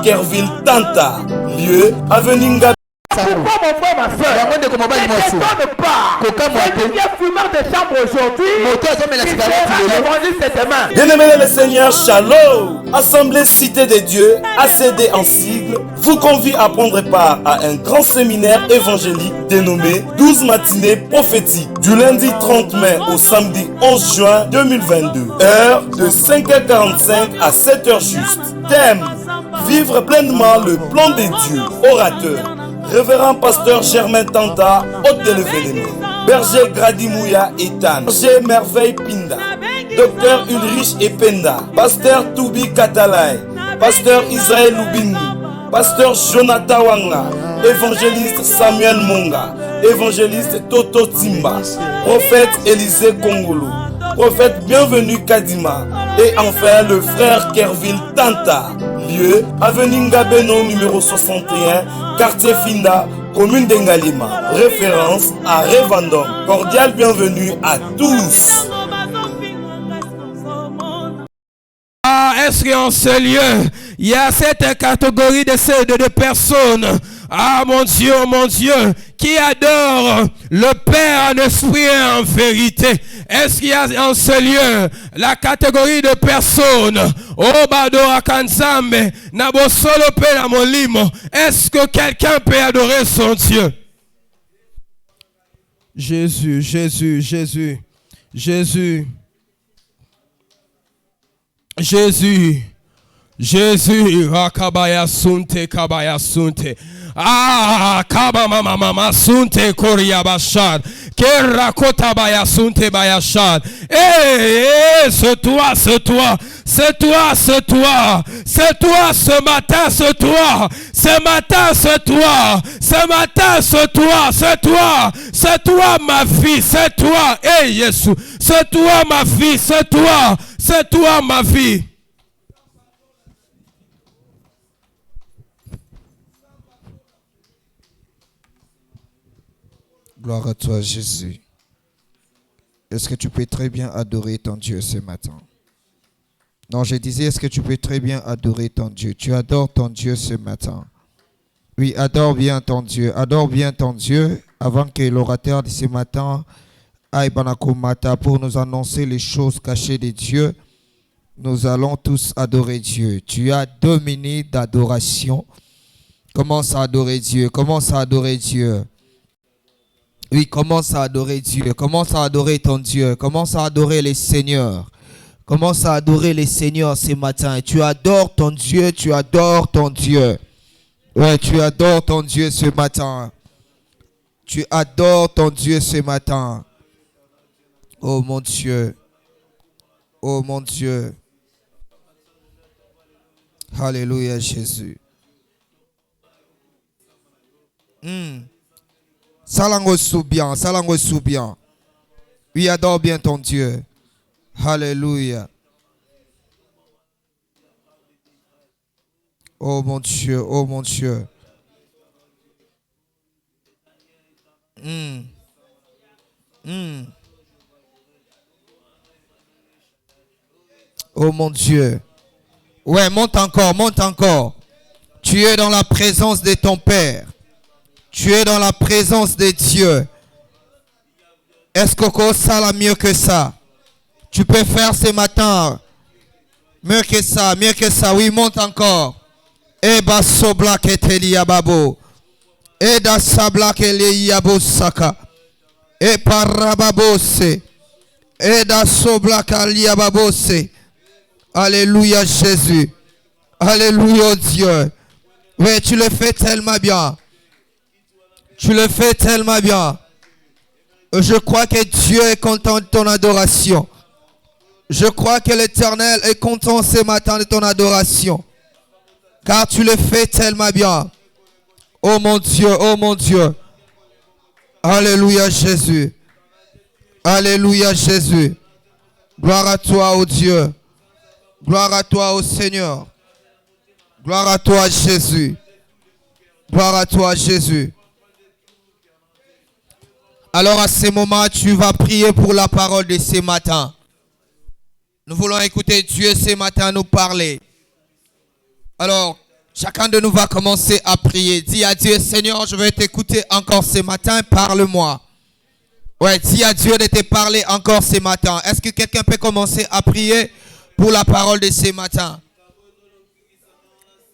Kerville Tanta, lieu avenue Ngabé. Pourquoi mon frère, ma soeur, ne t'étonne pas que celui qui est fumeur de chambre aujourd'hui, il sera l'évangile cette main. Bien-aimé le Seigneur, Shalom. Assemblée Cité des Dieux, ACD en sigle, vous convie à prendre part à un grand séminaire évangélique dénommé 12 matinées prophétiques du lundi 30 mai au samedi 11 juin 2022. Heure de 5h45 à 7h juste. Thème: vivre pleinement le plan des dieux. Orateur: Révérend Pasteur Germain Tanta, hôte de l'événement. Berger Gradimouya Ethan. Berger Merveille Pinda. Docteur Ulrich Ependa. Pasteur Toubi Katalai. Pasteur Israël Loubini. Pasteur Jonathan Wanga. Évangéliste Samuel Monga. Évangéliste Toto Timba. Prophète Élisée Kongolo. Prophète Bienvenu Kadima. Et enfin le frère Kerville Tanta. Lieu, avenue Ngabeno numéro 61, quartier Finda, commune d'Engalima. Référence à Revendom. Cordial bienvenue à tous. Est-ce qu'en ce lieu, il y a cette catégorie de personnes, mon Dieu, qui adorent le Père en esprit et en vérité? Est-ce qu'il y a en ce lieu la catégorie de personnes, est-ce que quelqu'un peut adorer son Dieu? Jésus, Rakabaya Sunte, Kabaya Sunte. Kaba mama Sunte Koria Bashad. Kerakota Baya Sunte Bayashad. C'est toi ce matin, c'est toi ma vie, c'est toi, Jésus, c'est toi ma vie, c'est toi ma vie. Gloire à toi, Jésus. Est-ce que tu peux très bien adorer ton Dieu ce matin? Non, je disais, est-ce que tu peux très bien adorer ton Dieu? Tu adores ton Dieu ce matin. Oui, adore bien ton Dieu. Adore bien ton Dieu avant que l'orateur de ce matin aille Banakumata pour nous annoncer les choses cachées de Dieu. Nous allons tous adorer Dieu. Tu as 2 minutes d'adoration. Commence à adorer Dieu. Commence à adorer Dieu. Oui, commence à adorer Dieu. Commence à adorer ton Dieu. Commence à adorer les seigneurs. Commence à adorer les seigneurs ce matin. Et tu adores ton Dieu. Tu adores ton Dieu. Ouais, tu adores ton Dieu ce matin. Tu adores ton Dieu ce matin. Oh mon Dieu. Oh mon Dieu. Alléluia Jésus. Salango soubian, salango soubian. Oui, adore bien ton Dieu. Alléluia. Oh mon Dieu, oh mon Dieu. Oh mon Dieu. Ouais, monte encore, monte encore. Tu es dans la présence de ton Père. Tu es dans la présence de Dieu. Est-ce que ça va mieux que ça? Tu peux faire ce matin mieux que ça, mieux que ça. Oui, monte encore. Eba sobla keteli yababo. Eda sabla keli yabo saka. E parababose. Eda sobla kali yababose. Alléluia Jésus. Alléluia Dieu. Oui, tu le fais tellement bien. Tu le fais tellement bien. Je crois que Dieu est content de ton adoration. Je crois que l'Éternel est content ce matin de ton adoration. Car tu le fais tellement bien. Oh mon Dieu, oh mon Dieu. Alléluia Jésus. Alléluia Jésus. Gloire à toi, oh Dieu. Gloire à toi, oh Seigneur. Gloire à toi, Jésus. Gloire à toi, Jésus. Alors à ce moment, tu vas prier pour la parole de ce matin. Nous voulons écouter Dieu ce matin nous parler. Alors, Chacun de nous va commencer à prier. Dis à Dieu, Seigneur, je vais t'écouter encore ce matin, parle-moi. Ouais, dis à Dieu de te parler encore ce matin. Est-ce que quelqu'un peut commencer à prier pour la parole de ce matin?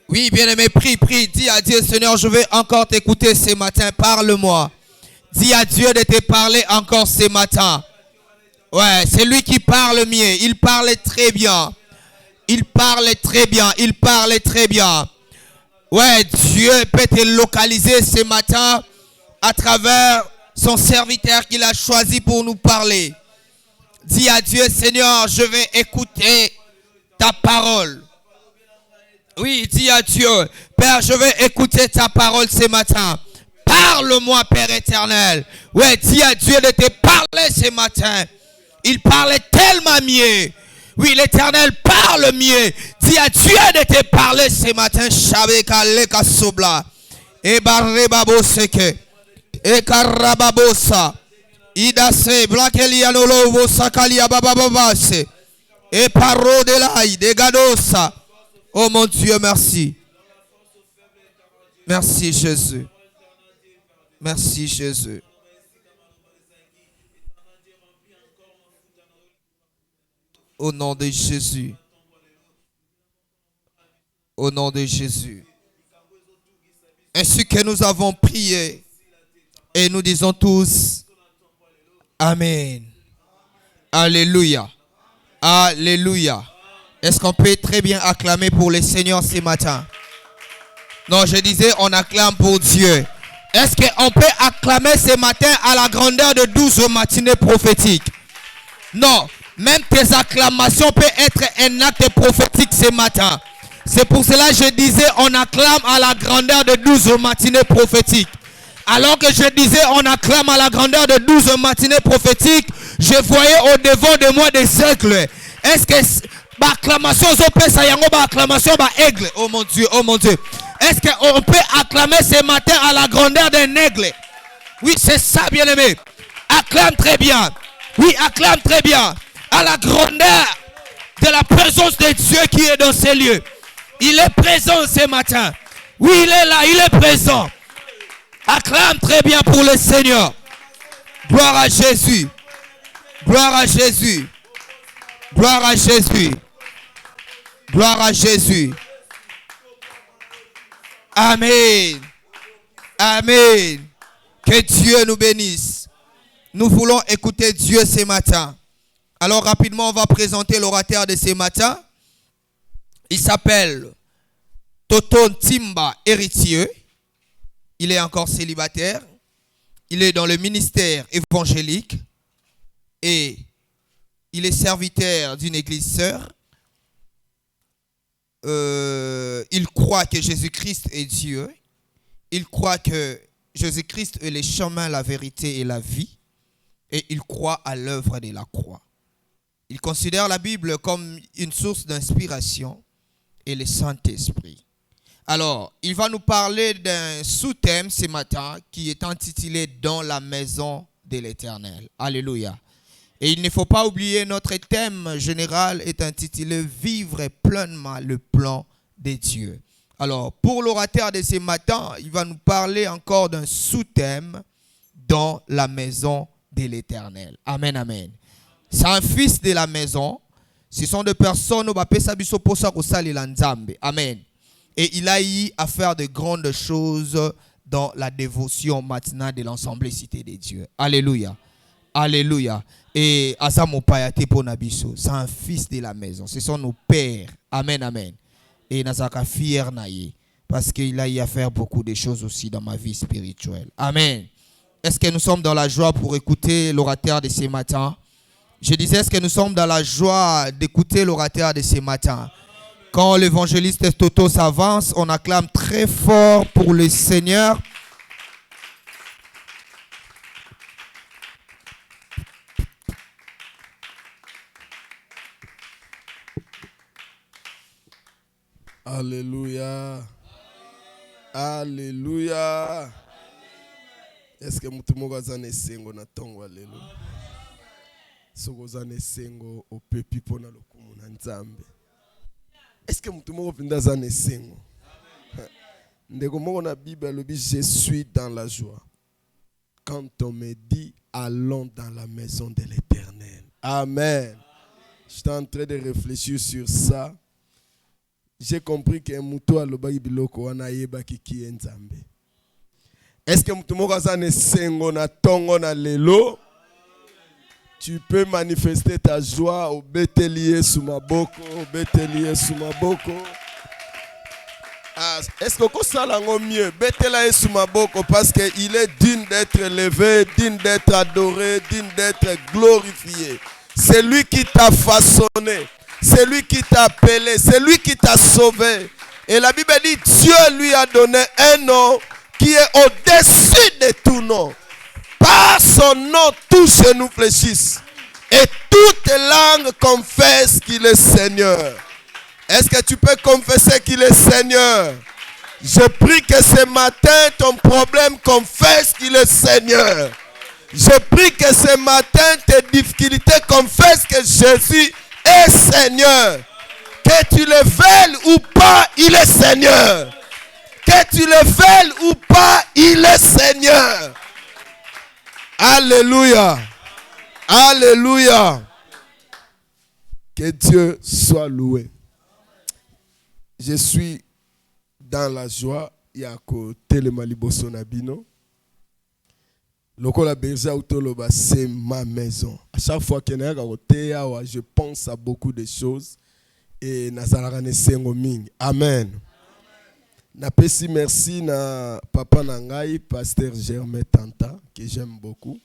Oui, bien-aimé, prie. Dis à Dieu, Seigneur, je vais encore t'écouter ce matin, parle-moi. Dis à Dieu de te parler encore ce matin. Ouais, c'est lui qui parle mieux. Il parle très bien. Il parle très bien. Ouais, Dieu peut te localiser ce matin à travers son serviteur qu'il a choisi pour nous parler. Dis à Dieu, Seigneur, je vais écouter ta parole. Oui, dis à Dieu, Père, je vais écouter ta parole ce matin. Parle-moi, Père éternel. Ouais, dis à Dieu de te parler ce matin. Il parlait tellement mieux. Oui, l'Éternel parle mieux. Dis à Dieu de te parler ce matin. Shabeka leka sobla. E barrebabo seke. E karababosa. Ida se blakelia nolovo sakalia babababase. E paro de l'aïe de gadosa. Oh mon Dieu, merci. Merci Jésus. Merci Jésus. Au nom de Jésus. Au nom de Jésus. Ainsi que nous avons prié. Et nous disons tous Amen. Alléluia. Alléluia. Est-ce qu'on peut très bien acclamer pour le Seigneur ce matin? Non, je disais on acclame pour Dieu. Est-ce qu'on peut acclamer ce matin à la grandeur de 12 matinées prophétiques? Non. Même tes acclamations peuvent être un acte prophétique ce matin. C'est pour cela que je disais on acclame à la grandeur de 12 matinées prophétiques. Alors que je disais on acclame à la grandeur de 12 matinées prophétiques, je voyais au-devant de moi des cercles. Est-ce que l'acclamation acclamation aigle? Oh mon Dieu, oh mon Dieu. Est-ce qu'on peut acclamer ce matin à la grandeur d'un aigle? Oui, c'est ça, bien-aimé. Acclame très bien. Oui, acclame très bien. À la grandeur de la présence de Dieu qui est dans ces lieux. Il est présent ce matin. Oui, il est là, il est présent. Acclame très bien pour le Seigneur. Gloire à Jésus. Gloire à Jésus. Gloire à Jésus. Gloire à Jésus. Amen. Amen. Que Dieu nous bénisse. Nous voulons écouter Dieu ce matin. Alors rapidement, on va présenter l'orateur de ce matin. Il s'appelle Toto Timba Héritier. Il est encore célibataire. Il est dans le ministère évangélique. Et il est serviteur d'une église sœur. Il croit que Jésus-Christ est Dieu. Il croit que Jésus-Christ est le chemin, la vérité et la vie. Et il croit à l'œuvre de la croix. Il considère la Bible comme une source d'inspiration et le Saint-Esprit. Alors, il va nous parler d'un sous-thème ce matin qui est intitulé « Dans la maison de l'Éternel ». Alléluia. Et il ne faut pas oublier, notre thème général est intitulé « Vivre pleinement le plan de Dieu ». Alors, pour l'orateur de ce matin, il va nous parler encore d'un sous-thème « Dans la maison de l'Éternel ». Amen, amen. C'est un fils de la maison. Ce sont des personnes Amen. Et il a eu à faire de grandes choses dans la dévotion matinale de l'Assemblée Cité des Dieux. Alléluia. Alléluia. Et Azamopayate Ponabiso, c'est un fils de la maison. Ce sont nos pères. Amen, amen. Et Nazaka fier naïe. Parce qu'il a eu à faire beaucoup de choses aussi dans ma vie spirituelle. Amen. Est-ce que nous sommes dans la joie pour écouter l'orateur de ce matin? Je disais, est-ce que nous sommes dans la joie d'écouter l'orateur de ce matin? Quand l'évangéliste Toto s'avance, on acclame très fort pour le Seigneur. Alléluia. Alléluia. Est-ce que mutu moko azana esengo na tongo? Alléluia. Soko azana esengo opepi pona lokumu na Nzambe. Est-ce que mutu moko pinda azana esengo? Je suis dans la joie. Quand on me dit, allons dans la maison de l'Éternel. Amen. J'étais en train de réfléchir sur ça. J'ai compris que muto aloba biloko wana yeba kiki enzambe. Est-ce que muto moko azane sengo na tongo na lelo? Tu peux manifester ta joie au Bétélier sous ma boko, au Bétélier sous ma boko. Ah, est-ce que vous savez mieux? Bétélier sous ma boko parce qu'il est digne d'être élevé, digne d'être adoré, digne d'être glorifié. C'est lui qui t'a façonné. C'est lui qui t'a appelé. C'est lui qui t'a sauvé. Et la Bible dit, Dieu lui a donné un nom qui est au-dessus de tout nom. Par son nom, tous genou fléchissent. Et toute langue confesse qu'il est Seigneur. Est-ce que tu peux confesser qu'il est Seigneur? Je prie que ce matin, ton problème confesse qu'il est Seigneur. Je prie que ce matin, tes difficultés confessent que Jésus est Seigneur. Que tu le veuilles ou pas, il est Seigneur. Que tu le veuilles ou pas, il est Seigneur. Alléluia. Alléluia. Que Dieu soit loué. Je suis dans la joie. Il y a côté le Maliboso Nabino. Lokola berger autoloba, c'est ma maison. À chaque fois que je pense à beaucoup de choses et nazalaka nesengo mingi. Amen. Napesi merci na papa nangai pasteur Germain Tanta que j'aime beaucoup.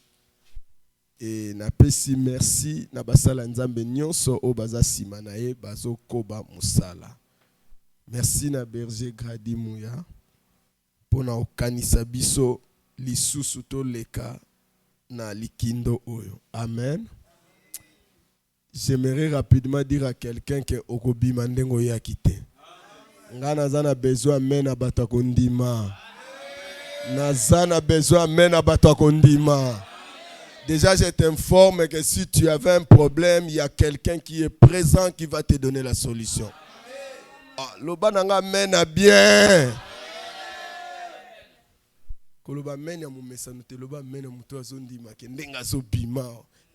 Et napesi merci na basala nzambe nyonso o baza sima na ye bazo koba musala. Merci na berger Gradi Mouya pona okanisa biso lisusu to leka na likindo oyo. Amen. J'aimerais rapidement dire à quelqu'un que okobima ndengo ya kite. Ngana zana besoin mena bato kondima. Nazana besoin mena bato kondima. Déjà je t'informe que si tu avais un problème, il y a quelqu'un qui est présent qui va te donner la solution. Ah, loba nanga mena bien.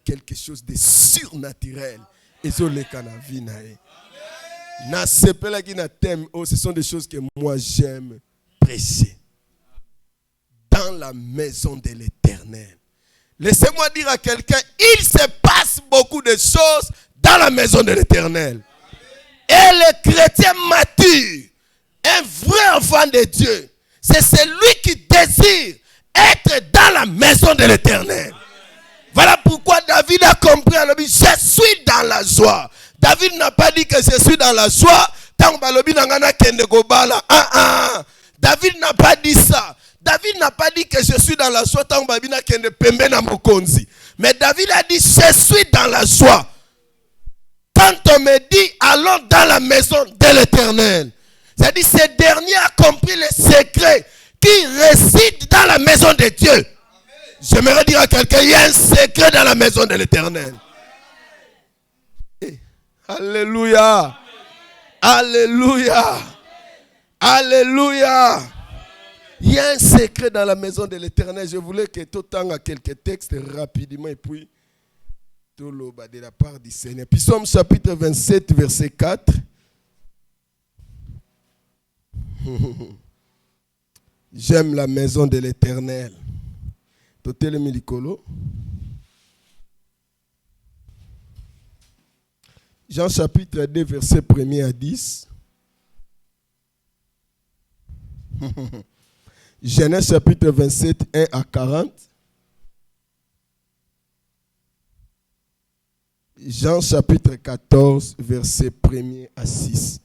Quelque chose de surnaturel. Et ce sont des choses que moi j'aime prêcher. Dans la maison de l'Éternel. Laissez-moi dire à quelqu'un, il se passe beaucoup de choses dans la maison de l'Éternel. Et le chrétien mature, un vrai enfant de Dieu, c'est celui qui désire être dans la maison de l'Éternel. Voilà pourquoi David a compris. Je suis dans la joie. David n'a pas dit que je suis dans la joie. David n'a pas dit ça. David n'a pas dit que je suis dans la joie. Mais David a dit je suis dans la joie. Quand on me dit allons dans la maison de l'Éternel. C'est-à-dire ce dernier a compris le secret qui réside dans la maison de Dieu. J'aimerais dire à quelqu'un, il y a un secret dans la maison de l'Éternel. Alléluia. Alléluia. Alléluia. Il y a un secret dans la maison de l'Éternel. Je voulais que tout temps à quelques textes rapidement et puis tout le bas de la part du Seigneur. Psaume chapitre 27 verset 4. J'aime la maison de l'Éternel. Totel Milikolo. Jean chapitre 2 verset 1er à 10. Genèse chapitre 27 1 à 40. Jean chapitre 14 verset 1er à 6.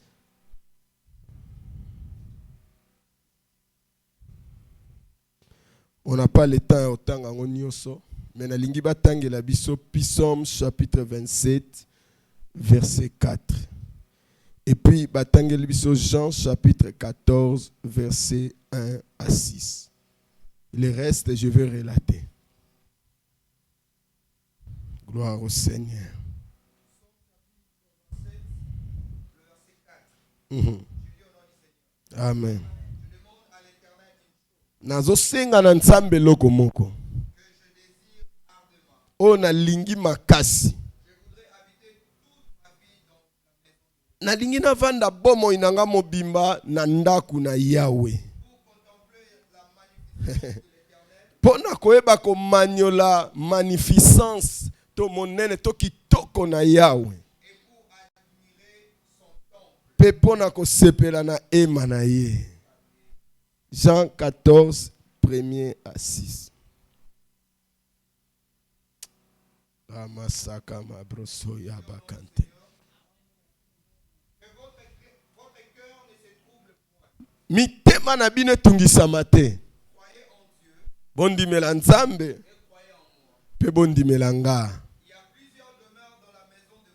On n'a pas le temps autant en onyoso, mais na lingi batangi la biso Psaume chapitre 27 verset 4. Et puis batangi la biso Jean chapitre 14 verset 1 à 6. Le reste je vais relater. Gloire au Seigneur. Amen. Nazo senga na nzambe loko moko. O na lingi makasi. Na lingi na vanda bomo inanga mobimba na ndaku na Yahweh. Pona koeba ko maniola magnificence to monene to kitoko na Yahweh. Pe pona ko sepela na ema na ye. Jean 14, 1er à 6. Ramasaka mabroso yabakante. Mitema na bino tungisama te. Bondimela nzambe. Pe bondimela nga.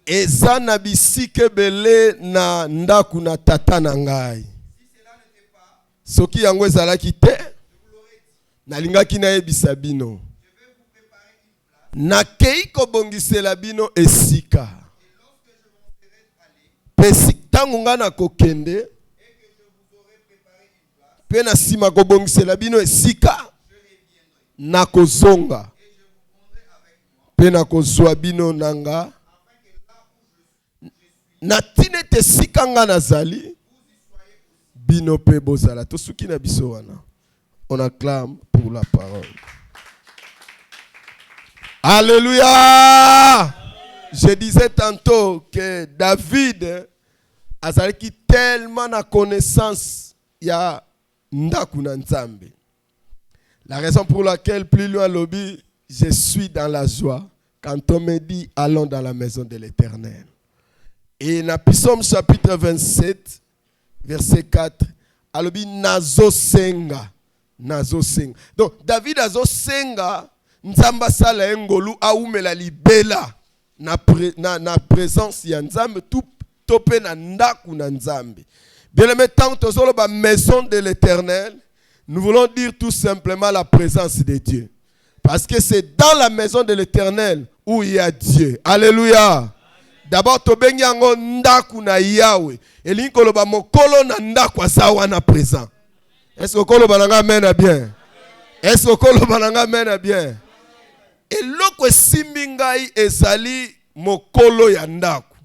Eza na bisike bele na ndaku na tata na ngai. Soki yango ezalaki te, nalingaki na yebisa bino. Nakei kobongisela bino esika. Pesi tangu nga na kokende, pe na sima kobongisela bino esika, na kozonga. Pe na kozwa bino nanga. Na tine te sika nga nazali, bino pe bozala. Tosuki na biso wana. On acclame pour la parole. Alléluia. Je disais tantôt que David azalaki tellement na connaissance ya ndaku na nzambe. La raison pour laquelle plus loin lobby, je suis dans la joie quand on me dit allons dans la maison de l'Éternel. Et dans Psaume chapitre 27 verset 4, alobi nazo senga. Donc David azo senga nzamba sala engolu aumela libela na présence ya nzambe tout topé na ndaku na nzambe. Bien aimé, tant que tozolo ba maison de l'Éternel, nous voulons dire tout simplement la présence de Dieu. Parce que c'est dans la maison de l'Éternel où il y a Dieu. Alléluia. D'abord tobengi yango ndaku na Yahweh. Elingi koloba mokolo na ndaku asawa na présent. Est-ce que koloba nanga mena bien? Est-ce que koloba nanga mena bien? Et loko simbingai ezali mokolo ya ndaku.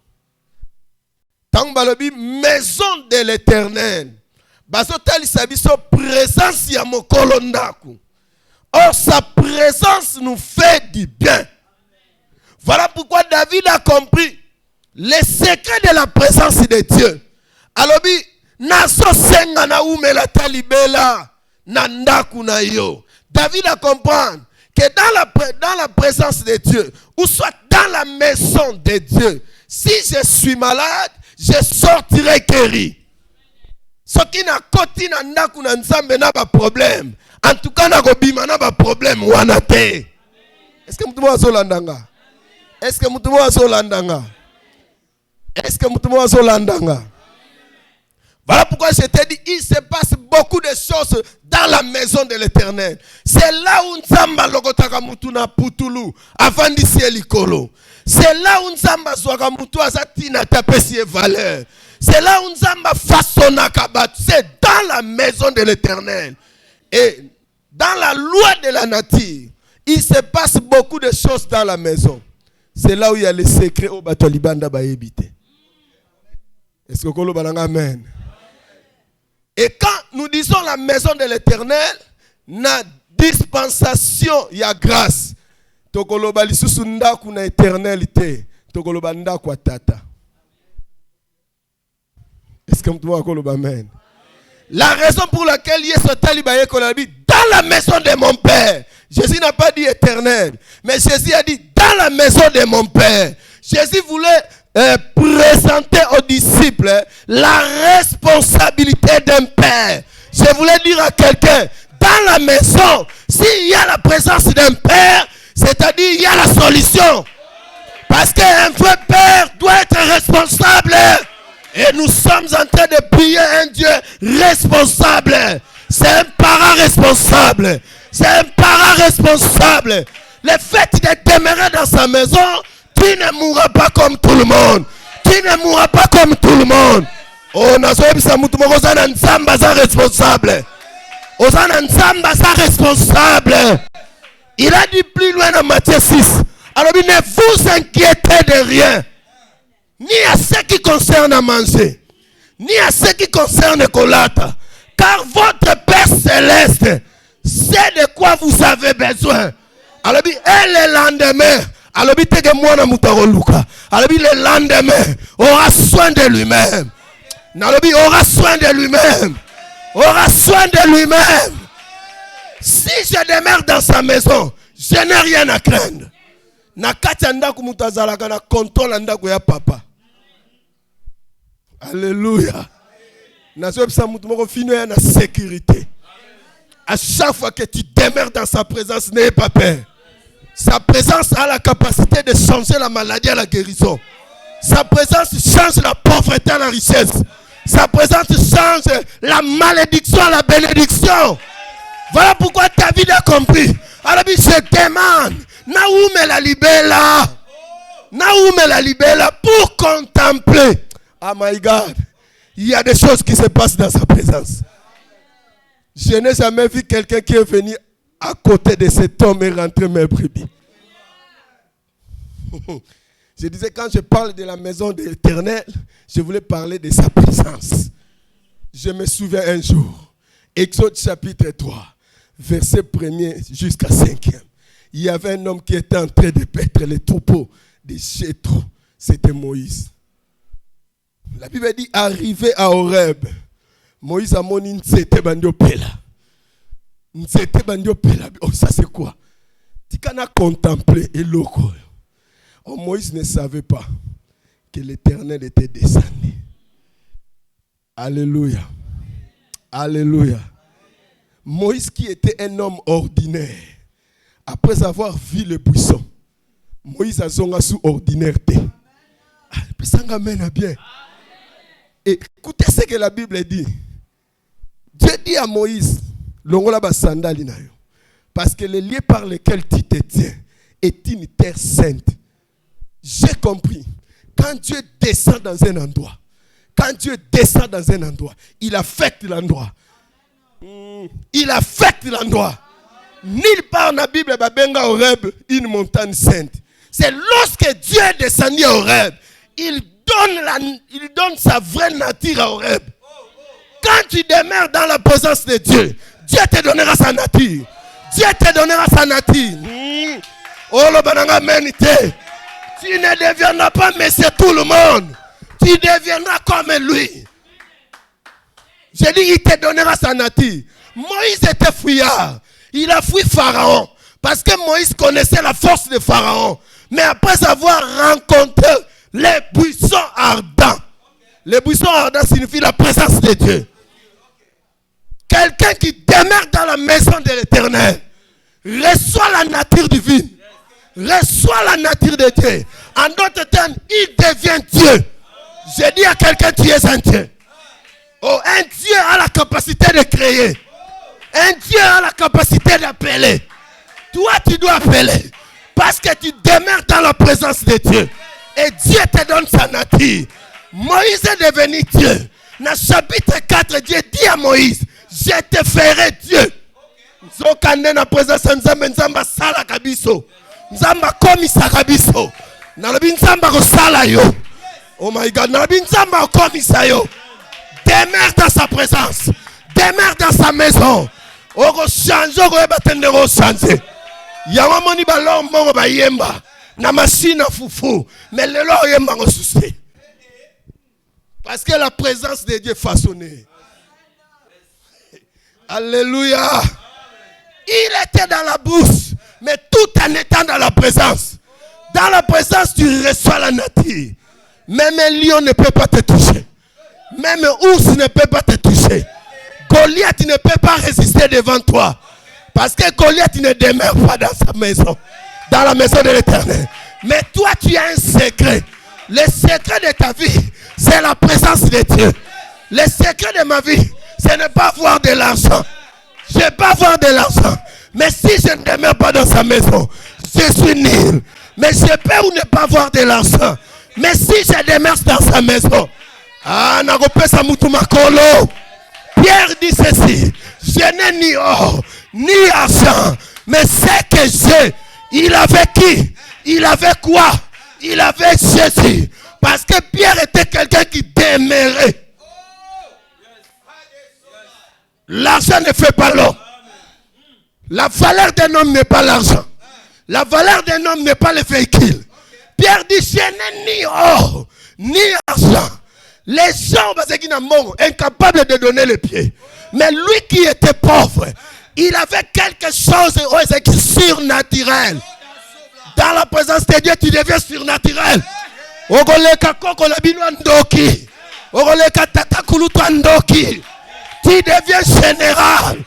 Tango balobi maison de l'Éternel. Baso talisa biso présence ya mokolo ndaku. Or sa présence nous fait du bien. Voilà pourquoi David a compris les secrets de la présence de Dieu. Alobi naso senga na umela talibela na ndaku na yo. David a compris que dans la présence de Dieu, ou soit dans la maison de Dieu, si je suis malade, je sortirai guéri. Ce qui n'a koti na ndaku na nzambe na ba problème. En tout cas na kobima na ba problème wana te. Est-ce que mutumo azolandanga? Est-ce que mutumo azolandanga? Est-ce que mutumo azolandanga? Voilà pourquoi je t'ai dit, il se passe beaucoup de choses dans la maison de l'Éternel. C'est là où Nzamba logotaka mutu na putulu avant d'ici likolo. C'est là où Nzamba zwaka mutu azatina tapesi valeur. C'est là où Nzamba façonna kabat. C'est dans la maison de l'Éternel. Et dans la loi de la nature, il se passe beaucoup de choses dans la maison. C'est là où il y a les secrets au batolibanda baébité. Est-ce que kolo balanga amen? Et quand nous disons la maison de l'Éternel, na dispensation ya grâce. Tokoloba lisusu ndaku na éternalité. Tokoloba ndaku wa tata. Est-ce que vous avez amen? La raison pour laquelle Yesu talibaye kolabi dans la maison de mon père. Jésus n'a pas dit éternel, mais Jésus a dit dans la maison de mon père. Jésus voulait présenter aux disciples la responsabilité d'un père. Je voulais dire à quelqu'un, dans la maison, s'il y a la présence d'un père, c'est-à-dire il y a la solution. Parce qu'un vrai père doit être responsable. Et nous sommes en train de prier un Dieu responsable. C'est un parent responsable. C'est un parent responsable. Le fait de demeurer dans sa maison, tu ne mourras pas comme tout le monde. Tu ne mourras pas comme tout le monde. On a sauvé sa moutou, on a nzamba sa responsable. On a nzamba sa responsable. Il a dit plus loin dans Matthieu 6. Alors ne vous inquiétez de rien. Ni à ce qui concerne à manger, ni à ce qui concerne Colata. Car votre Père Céleste sait de quoi vous avez besoin. Alors et le lendemain, alors le lendemain aura soin de lui-même. Nalobi aura soin de lui-même. Aura soin de lui-même. Si je demeure dans sa maison, je n'ai rien à craindre. Nakatanda kumutazalaka na contrôle ndako ya papa. Alléluia. Nazo psa mutu moko fino ya na sécurité. À chaque fois que tu demeures dans sa présence, n'aie pas peur. Sa présence a la capacité de changer la maladie à la guérison. Sa présence change la pauvreté à la richesse. Sa présence change la malédiction à la bénédiction. Voilà pourquoi David a compris. Alors je demande, Naoum la libella. Naoum la libella pour contempler. Oh my God. Il y a des choses qui se passent dans sa présence. Je n'ai jamais vu quelqu'un qui est venu à côté de cet homme et rentrer mes brebis. Je disais, quand je parle de la maison de l'Éternel, je voulais parler de sa présence. Je me souviens un jour, Exode chapitre 3, verset 1er jusqu'à 5e. Il y avait un homme qui était en train de paître les troupeaux de Jéthro. C'était Moïse. La Bible dit, arrivé à Horeb, Moïse a moni nzete bandio pela. Nzete bandio pela. Oh, ça c'est quoi? Tikana contempler et loko. Oh, Moïse ne savait pas que l'Éternel était descendu. Alléluia. Alléluia. Moïse qui était un homme ordinaire, après avoir vu le buisson, Moïse a zonga sous ordinaireté. Ah, bien. Et écoutez ce que la Bible dit. Dieu dit à Moïse, longola ba sandali na yo, parce que le lieu par lequel tu te tiens est une terre sainte. J'ai compris. Quand Dieu descend dans un endroit, il affecte l'endroit. Il affecte l'endroit. Nulle part dans la Bible, babenga Horeb une montagne sainte. C'est lorsque Dieu est descendu à Horeb, il donne sa vraie nature à Horeb. Quand tu demeures dans la présence de Dieu, Dieu te donnera sa nature. Dieu te donnera sa nature. Oh, le bananga ménité. Tu ne deviendras pas monsieur tout le monde. Tu deviendras comme lui. J'ai dit, il te donnera sa nature. Moïse était fuyard. Il a fui Pharaon. Parce que Moïse connaissait la force de Pharaon. Mais après avoir rencontré les buissons ardents. Les buissons ardents signifient la présence de Dieu. Quelqu'un qui demeure dans la maison de l'Éternel reçoit la nature divine. Reçoit la nature de Dieu. En d'autres termes, il devient Dieu. J'ai dit à quelqu'un, tu es un Dieu. Oh, un Dieu a la capacité de créer. Un Dieu a la capacité d'appeler. Toi, tu dois appeler. Parce que tu demeures dans la présence de Dieu. Et Dieu te donne sa nature. Moïse est devenu Dieu. Dans le chapitre 4, Dieu dit à Moïse, je te ferai Dieu. Zokande na présence nzambe nzamba sala kabiso. Nzamba komisa kabiso. Nalobi nzamba ko sala yo. Oh my God, nalobi nzamba komisa yo. Demeure dans sa présence. Demeure dans sa maison. Oko change ko ebatende ko change. Yawa moni balon mongo ba yemba. Na machine fufu. Mais le lo yemba ko souci. Parce que la présence de Dieu façonnée. Alléluia. Il était dans la bouche, mais tout en étant dans la présence. Dans la présence, tu reçois la nature. Même un lion ne peut pas te toucher. Même un ours ne peut pas te toucher. Goliath ne peut pas résister devant toi. Parce que Goliath ne demeure pas dans sa maison. Dans la maison de l'Éternel. Mais toi, tu as un secret. Le secret de ta vie, c'est la présence de Dieu. Le secret de ma vie, c'est ne pas voir de l'argent. Je ne vais pas voir de l'argent. Mais si je ne demeure pas dans sa maison, je suis nul. Mais je peux ou ne pas voir de l'argent. Mais si je demeure dans sa maison, Ah, nakopesa mutu makolo. Pierre dit ceci. Je n'ai ni or, ni argent, mais c'est que j'ai. Il avait qui? Il avait quoi? Il avait Jésus. Parce que Pierre était quelqu'un qui demeurait. L'argent ne fait pas l'homme. La valeur d'un homme n'est pas l'argent. La valeur d'un homme n'est pas le véhicule. Pierre dit, je n'ai ni or, ni argent. Les gens, parce qu'ils sont incapables de donner les pieds. Mais lui qui était pauvre, il avait quelque chose de surnaturel. Dans la présence de Dieu, tu deviens surnaturel. Tu deviens général.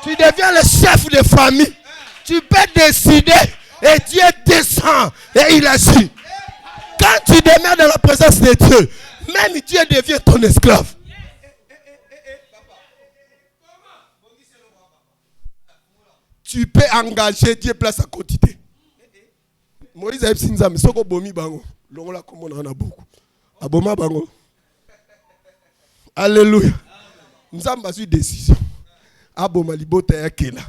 Tu deviens le chef de famille. Tu peux décider. Et Dieu descend. Et il agit. Quand tu demeures dans la présence de Dieu, même Dieu devient ton esclave. Tu peux engager Dieu place à quantité. Moïse a dit mais soko bomi bango. Longola comme on en a beaucoup. Aboma bango. Alléluia. Nous avons eu une décision. Aboma libota ya kela.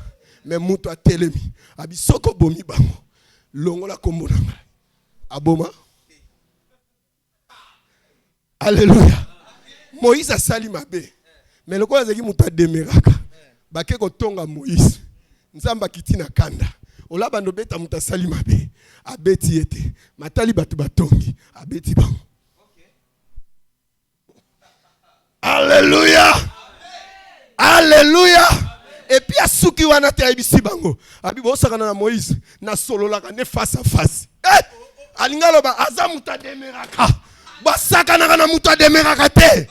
Mais muto a telemi. Abi soko bomi bango. Longola comme on a. Aboma. Alléluia. Moïse a sali mabe. Mais le quoi zeki muta demeraka. Bake ko tonga Moïse. Nzamba kitina kanda. Ola bando beta muta sali mabe. Abeti ete. Matali batu batongi. Abeti bango. Alléluia. Alléluia. Et puis à souki wana te ibisi bango. Abi bo sakana na Moïse na solo la kane face à face. Alingalo ba azamuta demeraka. Ba sakana na muta demeraka te.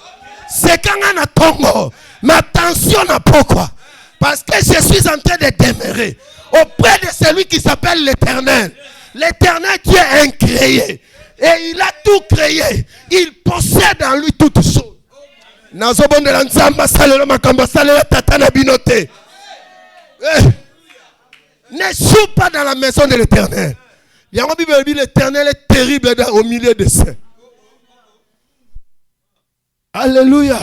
C'est quand on a tongo. Mais attention à pourquoi. Parce que je suis en train de demeurer auprès de celui qui s'appelle l'Éternel. L'Éternel Dieu est incréé. Et il a tout créé. Il possède en lui toutes choses. Ne joue pas dans la maison de l'Éternel. L'Éternel est terrible au milieu de ça. Alléluia.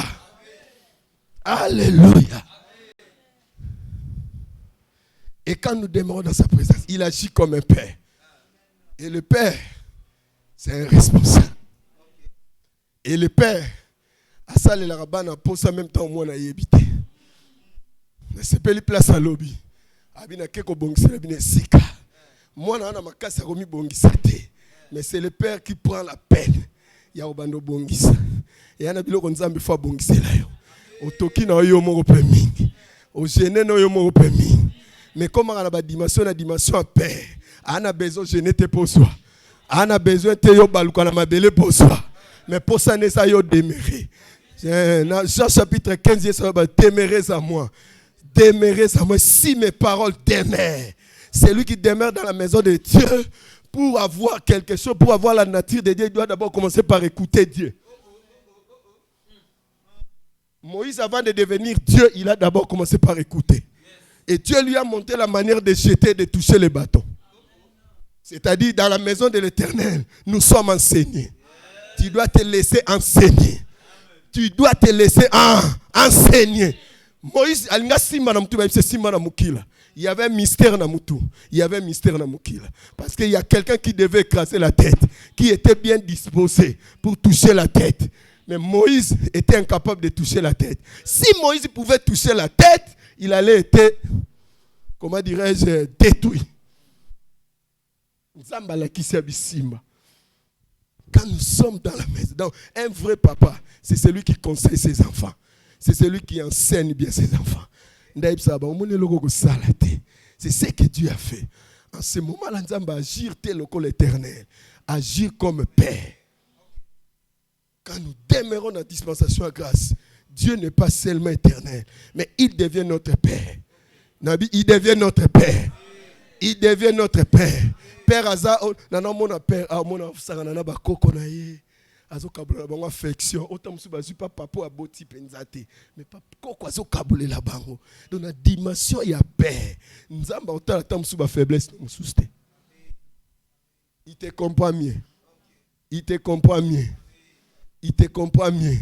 Alléluia. Et quand nous demeurons dans sa présence, il agit comme un père. Et le père, c'est un responsable. Et le père, à ça, les Arabes pour ça même temps, moi, on a évité. Mais c'est pas les places à lobby. Abina keko bongisa abina sika. Moi, on a ma casse à remis bongisa te. Mais c'est le père qui prend la peine. Il y a obando bongisa. Et il y a un biloko nzambe fois bongisa là yo. Otoki na yo mo mingi. O gêner no yo mo mingi. Mais comme on a la dimension à père, on a besoin de gêner tes pour soi. On a besoin de yo baluka na mabele pour soi. Mais pour ça ne ça yo demeurer. Dans Jean chapitre 15, ça va demeurer à moi. Demeurer à moi. Si mes paroles demeurent, c'est lui qui demeure dans la maison de Dieu. Pour avoir quelque chose, pour avoir la nature de Dieu, il doit d'abord commencer par écouter Dieu. Moïse, avant de devenir Dieu, il a d'abord commencé par écouter. Et Dieu lui a montré la manière de jeter, de toucher les bâtons. C'est-à-dire, dans la maison de l'Éternel, nous sommes enseignés. Tu dois te laisser enseigner. Tu dois te laisser enseigner. Moïse, il y avait un mystère dans Moutou. Il y avait un mystère dans Moukila. Parce qu'il y a quelqu'un qui devait écraser la tête, qui était bien disposé pour toucher la tête. Mais Moïse était incapable de toucher la tête. Si Moïse pouvait toucher la tête, il allait être, comment dirais-je, détruit. Quand nous sommes dans la maison, donc, un vrai papa, c'est celui qui conseille ses enfants. C'est celui qui enseigne bien ses enfants. C'est ce que Dieu a fait. En ce moment, l'ensemble va agir tel que l'Éternel, agir comme Père. Quand nous demeurons dans la dispensation à grâce, Dieu n'est pas seulement éternel, mais il devient notre Père. Nabi, il devient notre Père. Il devient notre Père. Père Aza, nana mona père, mona sarana ba koko na ye. Azo kabula bango affection. Autant musu bazu pas papa aboti penzate. Mais pas koko azo kabule la bango. Dans la dimension il y a Père. Nzamba autant la musu ba faiblesse musu ste. Il te comprend mieux. Il te comprend mieux. Il te comprend mieux.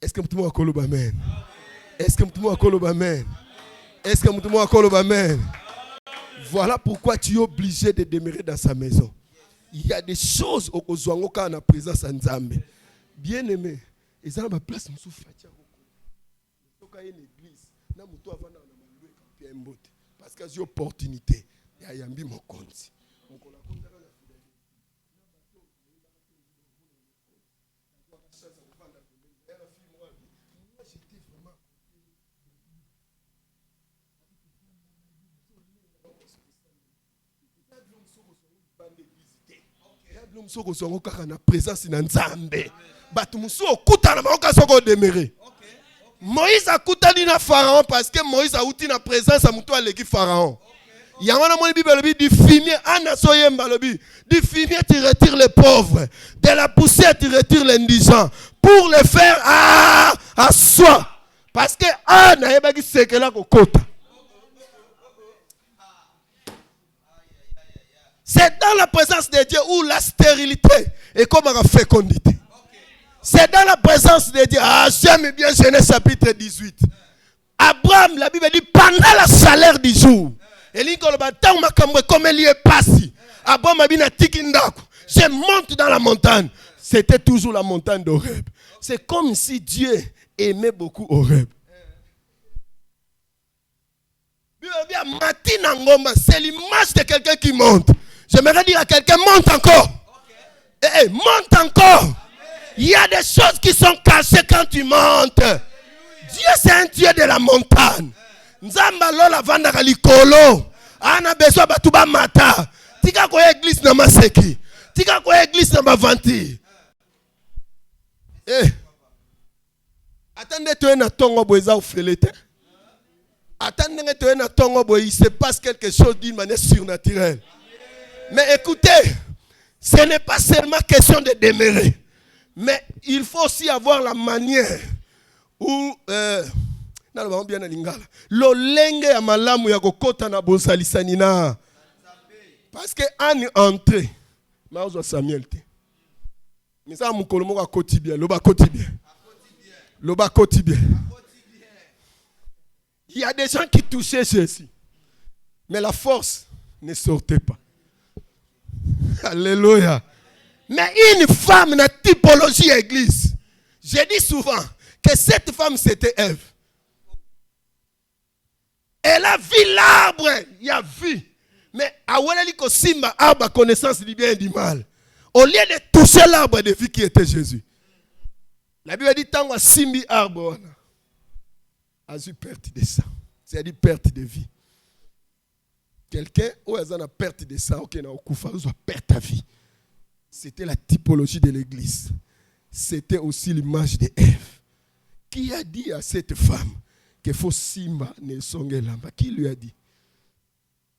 Est-ce que tout le monde a amen? Est-ce que tout le monde a amen? Est-ce que tout le monde a amen? Voilà pourquoi tu es obligé de demeurer dans sa maison. Il y a des choses au Kozwangoka en présence de Nzambe. Bien aimé, et ça va place nous souffrir. Parce qu'il y a une opportunité. Il y a une opportunité. Moïse a coutani na Pharaon parce que Moïse a outi na présence à moutou aleki Pharaon. Il y a un Bible du fumier, du fumier tu retires les pauvres, de la poussière tu retires l'indigent pour le faire à soi. Parce que c'est que là kota. C'est dans la présence de Dieu où la stérilité est comme la fécondité. C'est dans la présence de Dieu. Ah, j'aime bien Genèse chapitre 18. Abraham, la Bible dit, pendant la chaleur du jour. Et il dit, comme il est passé. Abraham a dit, je monte dans la montagne. C'était toujours la montagne d'Horeb. C'est comme si Dieu aimait beaucoup Horeb. C'est l'image de quelqu'un qui monte. J'aimerais dire à quelqu'un, monte encore. Okay. Monte encore. Il y a des choses qui sont cachées quand tu montes. Dieu, c'est un Dieu de la montagne. Nzamba lola vanda kalikolo. Ana besoin batuba mata. Tika ko église na maseki. Tika ko église na bavanti. Attendez toi na tongo boeza ofelete. Attendez toi na tongo boy, il se passe quelque chose d'une manière surnaturelle. Mais écoutez, ce n'est pas seulement question de demeurer. Mais il faut aussi avoir la manière où l'olenge ya malamu ya kokota na bosalisanina. Parce que en entrée, maozo Samuel te. Mais ça mukolo moko akoti bien, loba koti bien. Loba koti bien. Il y a des gens qui touchaient Jésus. Mais la force ne sortait pas. Alléluia. Mais une femme, une typologie église. J'ai dit souvent que cette femme c'était Ève. Elle a vu l'arbre, il a vu. Mais à Walaliko Simba, arbre connaissance du bien et du mal. Au lieu de toucher l'arbre de vie qui était Jésus. La Bible dit tant que Simbi arbre a eu perte de sang. C'est-à-dire perte de vie. Quelqu'un où a une perte de sang, qui n'a pas perte de vie. C'était la typologie de l'église. C'était aussi l'image de Ève. Qui a dit à cette femme qu'il faut Simba ne songe lamba? Qui lui a dit?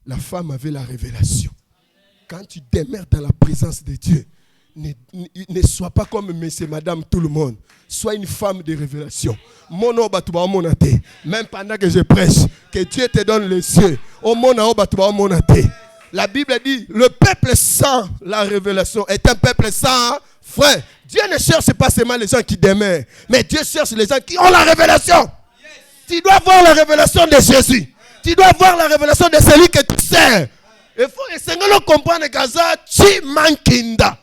La femme avait la révélation. Quand tu demeures dans la présence de Dieu, ne sois pas comme monsieur, madame, tout le monde. Sois une femme de révélation. Même pendant que je prêche, que Dieu te donne les cieux. La Bible dit, le peuple sans la révélation est un peuple sans frère. Dieu ne cherche pas seulement les gens qui demeurent, mais Dieu cherche les gens qui ont la révélation. Yes. Tu dois voir la révélation de Jésus. Tu dois voir la révélation de celui que tu sers. Il faut essayer de comprendre que ça, tu mankinda.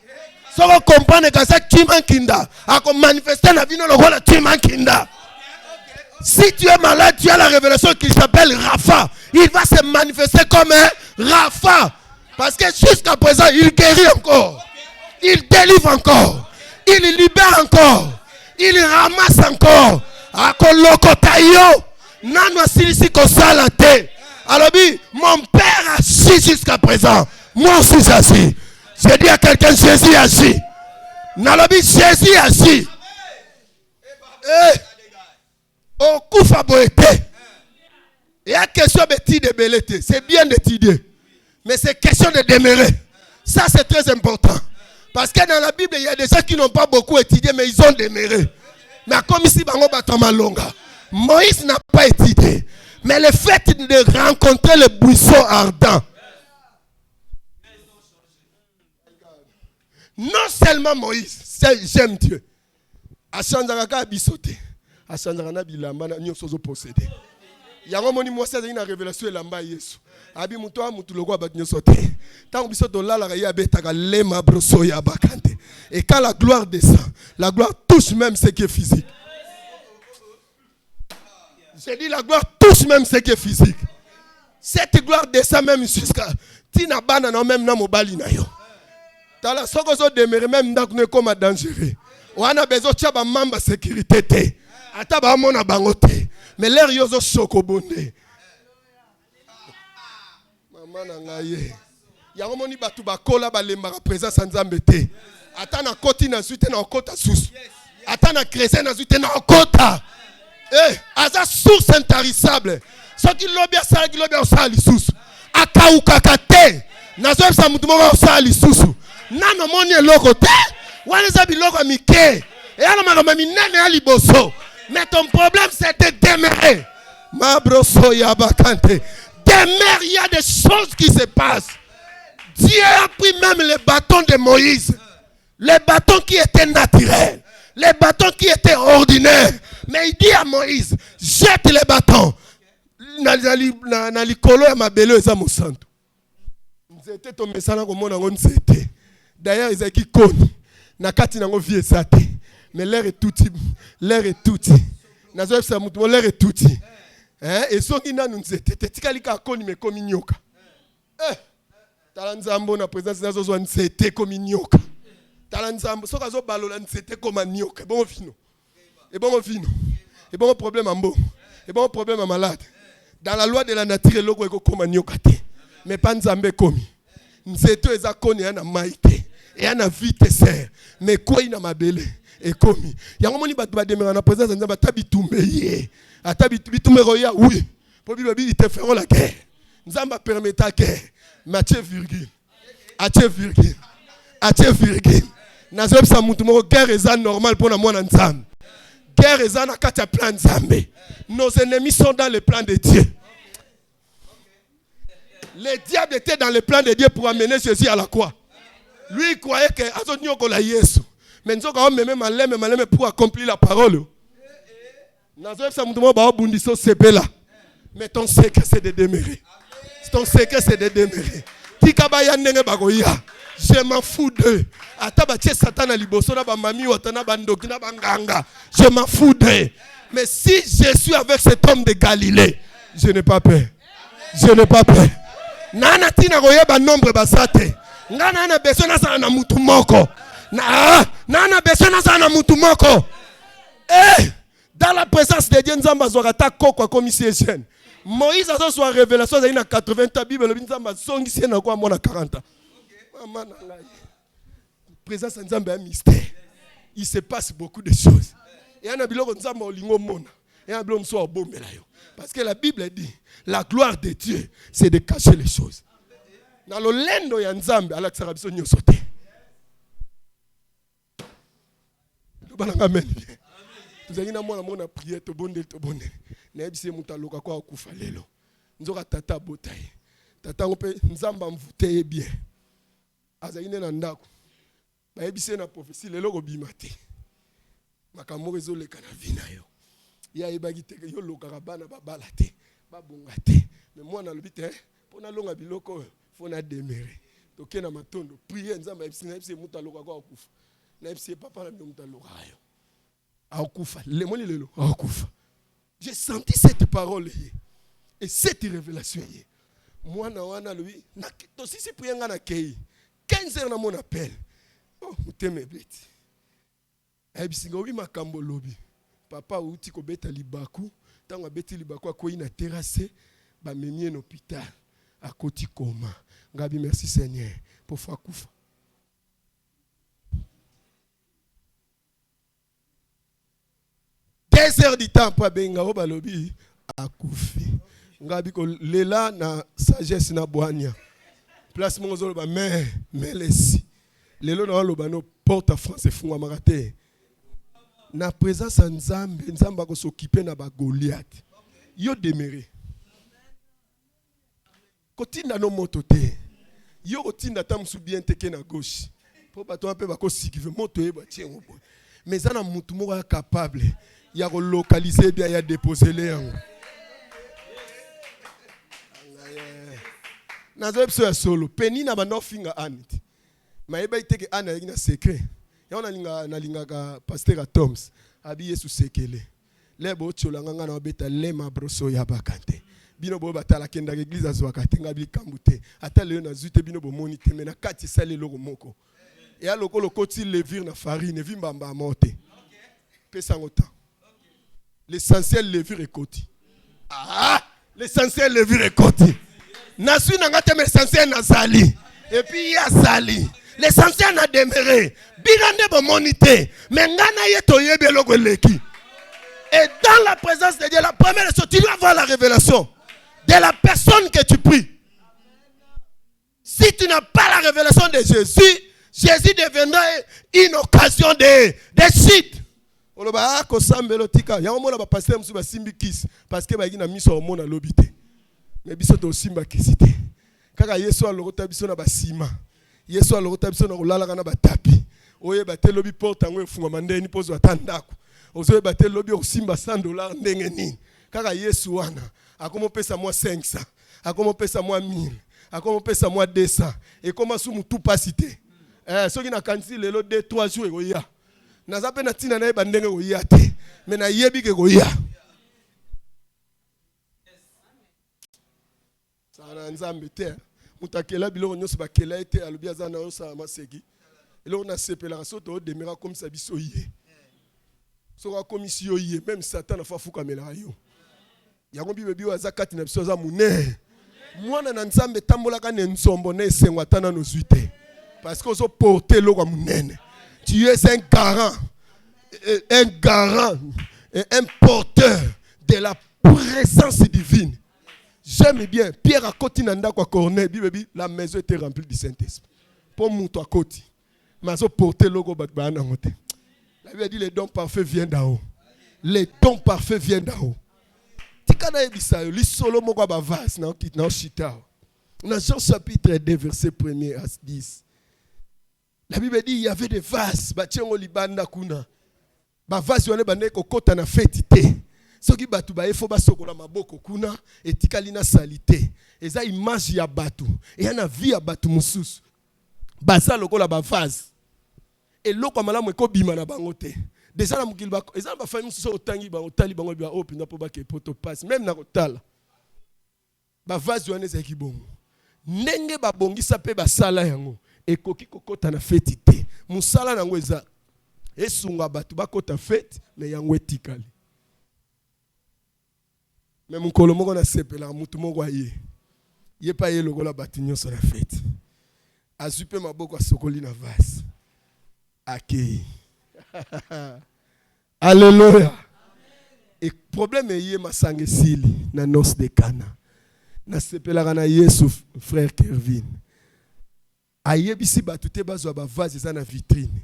Si vous comprenez que ça, tu mankinda. À manifester la vie, tu mankinda. Si tu es malade, tu as la révélation qui s'appelle Rapha. Il va se manifester comme un Rapha. Parce que jusqu'à présent, il guérit encore. Il délivre encore. Il libère encore. Il ramasse encore. Alors, mon père agit jusqu'à présent. Moi aussi j'agis. J'ai dit à quelqu'un, Jésus agit. Nalobi, Jésus agit. Au coup fabriqué. Il y a question de belleté. C'est bien d'étudier. Mais c'est question de demeurer. Ça, c'est très important. Parce que dans la Bible, il y a des gens qui n'ont pas beaucoup étudié, mais ils ont demeuré. Mais comme ici, Moïse n'a pas étudié. Mais le fait de rencontrer le buisson ardent. Non seulement Moïse, j'aime Dieu. A Chandaraka a bisoté. Asanzana bilamba na nyonso zo posséder. Yango moni moi ça une révélation elamba Yesu. Abi muto mutu logo abat nyonso te. Tant biso to la ya betaka lema broso ya bakante. Et quand la gloire descend, la gloire touche même ce qui est physique. J'ai dit la gloire touche même ce qui est physique. Cette gloire descend même jusqu'à tina bana na même na mobali na yo. Tala soko zo demeurer même ndako ne comme dangereux. Wana bezo tchaba mamba sécurité te. Ata ba mona bango te. Mais l'air yozo choko bonde. Maman na ngaye. Yango moni batu bakola balemba présence nzambe te. Ata na koti na suite na okota susu. Ata na créer na suite na okota. Eh, aza source intarissable. Ce qui lobia ça qui lobia ça lisusu. Akauka kate. Nazo sa mutu moko ça lisusu. Nano moni eloko te. Wana za biloko mike. Et ala makama minene ya liboso. Mais ton problème c'est de demeurer. Ma broso ya bakante. Demeure, il y a des choses qui se passent. Dieu a pris même les bâtons de Moïse. Les bâtons qui étaient naturels. Les bâtons qui étaient ordinaires. Mais il dit à Moïse, jette les bâtons. Na likolo ya mabelo eza mosantu. Nzete to mesana ko mona ngo nzete. D'ailleurs ezaki koni. Na kati nango vie ezate. Mais l'air est touti. L'air est touti. Nazo sa mutu l'air est touti. Hein? Et songi nanu nzete. Tetikali ka koni me komi nyoka. Tala nzambo na présence nazo zo nzete komi nyoka. Tala nzambo soka zo balola nzete koma nyoka. Et bon fino. Et bon fino. Et bon problème en bon. Et bon problème en malade. Dans la loi de la nature loko eko koma nyoka te. Mais pas nzambe komi. Nzete eza koni ya na maite. Et ana vite ser. Mais quoi ina mabele. Et komi. Yango moni batu ba demera na présence nzamba tabitumbe ye. Atabitumbe roya oui. Pour bibi ils te feront la guerre. Nzamba permet ta guerre. Matthieu virgule. Atie virgule. Atie virgule. Nazob sa mutu moko guerre eza normal pour na mwana nzambe. Guerre eza na kati ya plan nzambe. Nos ennemis sont dans le plan de Dieu. Le diable était dans le plan de Dieu pour amener Jésus à la croix. Lui il croyait que azonyo ko la Yesu. Mais nous avons même malem pour accomplir la parole. Nazob sa mutu moko ba bundiso sepela. Mais ton secret c'est de demeurer. Ton secret c'est de demeurer. Tikabaya ndenge bakoya. Je m'en fous d'eux. Satan a liboso na ba mami watana bandoki na banganga. Je m'en fous d'eux. Mais si je suis avec cet homme de Galilée, je n'ai pas peur. Je n'ai pas peur. Nana tina koyeba nombre basate. Ngana na besoin na sana mutu moko. Nana besoin na sana mutu moko. Eh, dans la présence de Dieu nzamba zwaka koko comme ici jeune. Moïse a soit révélation il a 80 ans Bible le nzamba songi si na kwa mona 40 ans. Maman na présence nzamba un mystère. Il se passe beaucoup de choses. Et un biloko nzamba olingo mona. Et un biloko so bombela yo. Parce que la Bible dit la gloire de Dieu c'est de cacher les choses. Dans le lendo ya nzamba ala tsara biso nyoso te. To balanga men. Tuzangina mwana prière to bonde. Na yebise mutaloka kwa kufa lelo. Nzoka tata botaye. Tata ngope nzamba mvute bien. Azayine na ndako. Ba yebise na prophétie lelo ko bimate. Makambo ezoleka na vina yo. Ya yebaki te yo lokaka bana babala te. Babonga te. Mais moi na lobite pona longa biloko faut na demeurer. Toke na matondo prier nzamba yebise mutaloka kwa kufa. Na yebise papa na mutaloka yo. Akufa le moni lelo akufa. J'ai senti cette parole et cette révélation. Moi, na lui, na to si prianga na kei. 15 heures na mon appel. Oh, muteme bleti. Ebisinga wi makambo lobi. Papa uti ko beta libaku, tanga beti libaku ko ina terrasse, ba memie na hôpital. A koti koma. Ngabi merci Seigneur pour fa kufa. Des heures du temps pour benga o balobi akufi ngabi ko lela na sagesse na boania place mon zolo ba mais lesi lelo na loba no porte à France fungwa makate na présence nzamba ko s'occuper na ba Goliath yo demeurer kotinda no moto te yo kotinda tamsu bien teke na gauche po bato ape ba ko sikive moto e ba tiengo mais ana mutu moko capable. Il y a localisé bien, il y a déposé les gens. Nazo pso ya solo. Penny na bando finga anit. Maeba iteke ana yina secret. Ya ona linga ka pasteur Toms. Abi Yesu sekele. Lebo chola nganga na beta lema broso ya bakante. Bino bo batala kenda église azwaka tenga bi kambute. Ata leo na zute bino bo monite mena kati sale loko moko. Et à lokolo koti levir na farine vimbamba monte. Pesa ngota. L'essentiel levir et koti. Ah, l'essentiel levir et koti. Nasu na ngate l'essentiel na zali. Et puis ya zali. L'essentiel na demeuré. Binande bo monite. Mais ngana yeto yebe loko leki. Et dans la présence de Dieu, la première chose, tu dois avoir la révélation de la personne que tu pries. Si tu n'as pas la révélation de Jésus, Jésus deviendra une occasion de chute. Parce que ba miso hormone à l'obité. Mais biso to simba kisite. Kaka Yesu alorota biso na basima. Yesu alorota biso na kolala kana batapi. Oye bate lobi porte ngo efunga mandeni pozo atandako. Ozoye bate lobi osimba $100 ndenge nini. Kaka Yesu wana akomo pesa moi 500, akomo pesa moi 1000, akomo pesa moi 200 et comment sous tout pas cité. Soki na kanti lelo 2-3 jours ekoya. Naza pe na tina na ba ndenge koya te. Mais na yebi ke koya. Sana nzambe te. Mutakela biloko nyoso bakela ete alobi azana osa maseki. Eloko na sepela soto demera comme ça biso yé. Soka komisio yé même Satan na fa fuka mela yo. Yango bibebi azakati na biso za mune. Mwana na nzambe tambola ka nzombo na esengwa tana no zuite. Parce qu'on se porter l'eau comme nène. Tu es un garant, un porteur de la présence divine. J'aime bien. Pierre à côté nanda kwa corner, la maison était remplie du Saint-Esprit. Pour mon toi côté, mais je porter l'eau comme bana ngote. La Bible dit les dons parfaits viennent d'en haut. Les dons parfaits viennent d'en haut. Tikana ebisayo, li solo moko ba vase na kit na chita. Dans Jean chapitre 2 verset 1er à 10. La Bible dit il y avait des vases, batiengo libanda kuna. Ba vase wane bande ko kota na fetité. Soki batu ba efo ba sokola maboko kuna etikali na salité. Eza image ya batu. Et na vie ya batu mususu. Basa lokola ba vase. Et loko malamu eko bima na bango te. Déjà na mukili bako, eza ba famille mususu otangi ba otali bango ba opina po ba ke poto passe même na kotala. Ba vase wane za kibongo. Ndenge ba bongisa pe ba sala yango. Et koki kokota na feti te. Musala nango eza esunga batu bakota feti mais yango etikali. Mais mukolo moko na sepela mutu moko aye. Ye pa ye lokola batu nyonso na feti. Azupe maboko asokoli na vase. Akei. Alléluia. Et problème est masange sili na nos de Cana. Na sepela na Yesu frère Kervin. Ayebisi batute bazwa ba vase za na vitrine.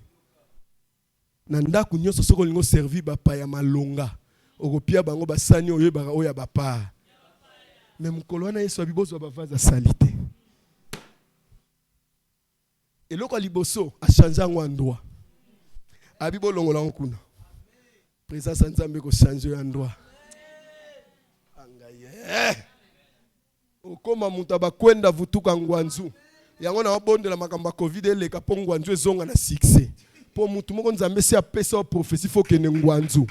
Na ndaku nyonso soko lingo servi ba pa ya malonga. Okopia bango basani oyeba oya ba pa. Mais mukolo na Yesu abibozwa ba vase salite. Et loko liboso a changer ngwa Abibo longola nkuna. Présence nzambe ko changer endroit. Angaye. Okoma mutaba kwenda vutuka ngwanzu. Yango na bondela makamba Covid eleka po ngwanzu ezonga na succès. Po mutu moko nzambe si apesa o prophétie faut que ngwanzu.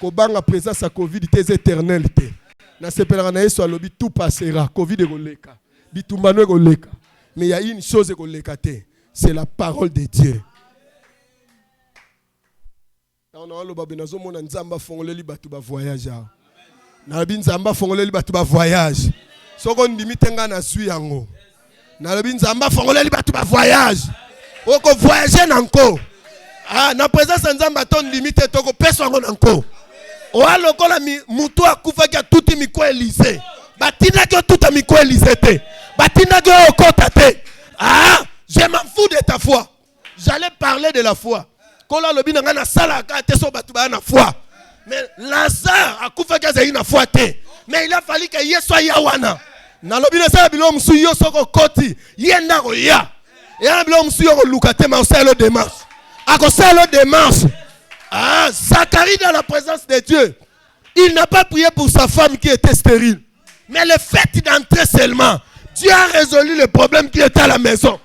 Ko banga présence à Covid tes éternel te. Na sepelaka na Yesu alobi tout passera. Covid ekoleka. Bitumbano ekoleka. Mais il y a une chose ekoleka te. C'est la parole de Dieu. On a le babenazo mona nzamba fongoleli batu ba voyage. Na bi nzamba fongoleli batu ba voyage. Soko ndimite nga na sui yango. Na bi nzamba fongoleli batu ba voyage. Oko voyager nanko. Ah na présence nzamba ton limite toko peso ngo nanko. O alokola mutu akufa kia tuti miko Élysée. Batina kyo tuta miko Élysée te. Batina kyo okota te. Ah, je m'en fous de ta foi. J'allais parler de la foi. Kola lobi na ngana sala ka te so batu ba na foi. Mais Lazare akufa kia za ina foi te. Mais il a fallu que Yesu yawana. Na lobi na sala bilo msu yo soko koti. Yenda ko ya. Ya bilo msu yo ko luka te ma oselo démarche. Ako selo démarche. Ah, Zacharie dans la présence de Dieu. Il n'a pas prié pour sa femme qui était stérile. Mais le fait d'entrer seulement, Dieu a résolu le problème qui était à la maison.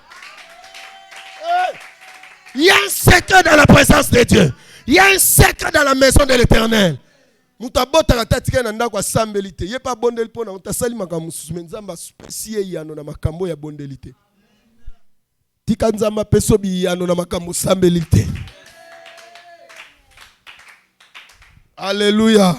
Il y a un secret dans la présence de Dieu. Il y a un secret dans la maison de l'Éternel. Mutabota na tatika na ndako asambelite. Ye pa bondeli pona utasali makamu nzamba spesiye yano na makambo ya bondelite. Tika nzamba peso bi yano na makambo sambelite. Alléluia.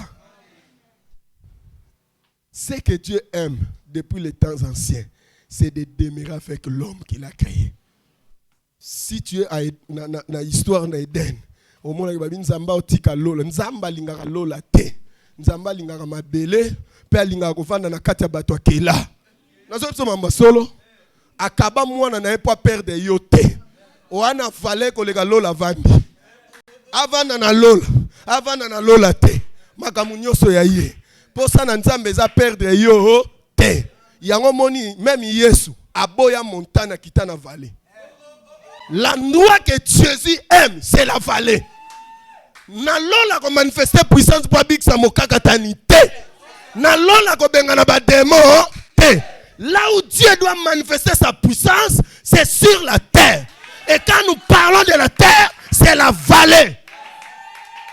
Ce que Dieu aime depuis les temps anciens, c'est de demeurer avec l'homme qu'il a créé. Si tu es na histoire d'Éden, au moment où Nzamba otika lola, Nzamba lingaka lola te, Nzamba lingaka mabele, pe lingaka kovanda na kati ya bato akela. Nazo so mamba solo, akaba mwana na epo perdre yo te. Oana fale kolega lola vandi. Avanda na lola te. Makamu nyoso ya ye. Posa na Nzambe za perdre yo te. Yango moni même Yesu aboya montagne kitana vallée. L'endroit que Jésus aime, c'est la vallée. Nalola ko manifester puissance pour big samokaka tanité. Nalola ko bengana ba démon te. Là où Dieu doit manifester sa puissance, c'est sur la terre. Et quand nous parlons de la terre, c'est la vallée.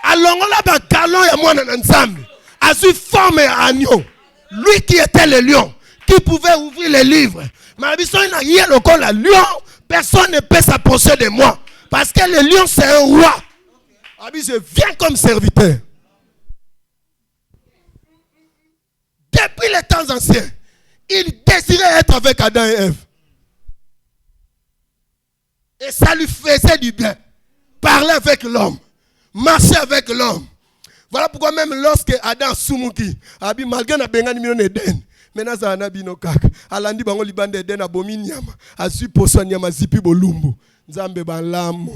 Alongola ba galon ya mwana na Nzambe. Azu forme ya agneau. Lui qui était le lion, qui pouvait ouvrir les livres. Mais il y a le lion. Personne ne peut s'approcher de moi. Parce que le lion, c'est un roi. Je viens comme serviteur. Depuis les temps anciens, il désirait être avec Adam et Ève. Et ça lui faisait du bien. Parler avec l'homme. Marcher avec l'homme. Voilà pourquoi même lorsque Adam Soumouki, malgré na bengani million Eden, maintenant ça na bino kaka. Alandi bango libande Eden abomi nyama. Asu poso nyama zipi bolumbu. Nzambe banlamu.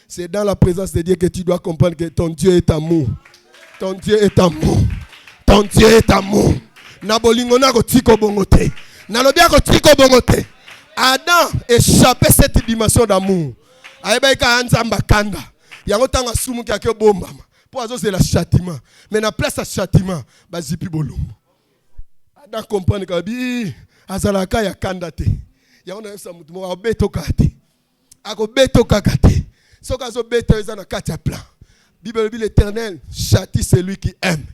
C'est dans la présence de Dieu que tu dois comprendre que ton Dieu est amour. Ton Dieu est amour. Ton Dieu est amour. Na bolingo na ko tiko bongote. Na lobia ko tiko bongote. Adam échappait cette dimension d'amour. Ayeba ka nzamba kanda. Yango tanga Soumouki akyo bombama. Pour c'est le châtiment. Mais dans place à châtiment, bazipi bolumbu. Adam comprendre que bi azalaka ya kandate. Ya on a ça mutu mo beto kate. Ako beto kakate. Soka zo beto ezana kati ya plan. Bible dit l'Éternel châtie celui qui aime.